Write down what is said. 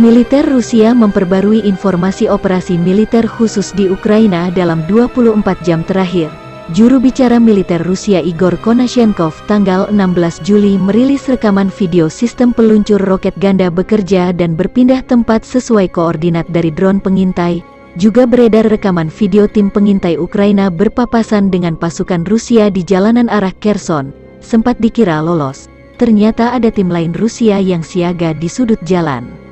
Militer Rusia memperbarui informasi operasi militer khusus di Ukraina dalam 24 jam terakhir. Juru bicara militer Rusia Igor Konashenkov tanggal 16 Juli merilis rekaman video sistem peluncur roket ganda bekerja dan berpindah tempat sesuai koordinat dari drone pengintai. Juga beredar rekaman video tim pengintai Ukraina berpapasan dengan pasukan Rusia di jalanan arah Kherson. Sempat dikira lolos, ternyata ada tim lain Rusia yang siaga di sudut jalan.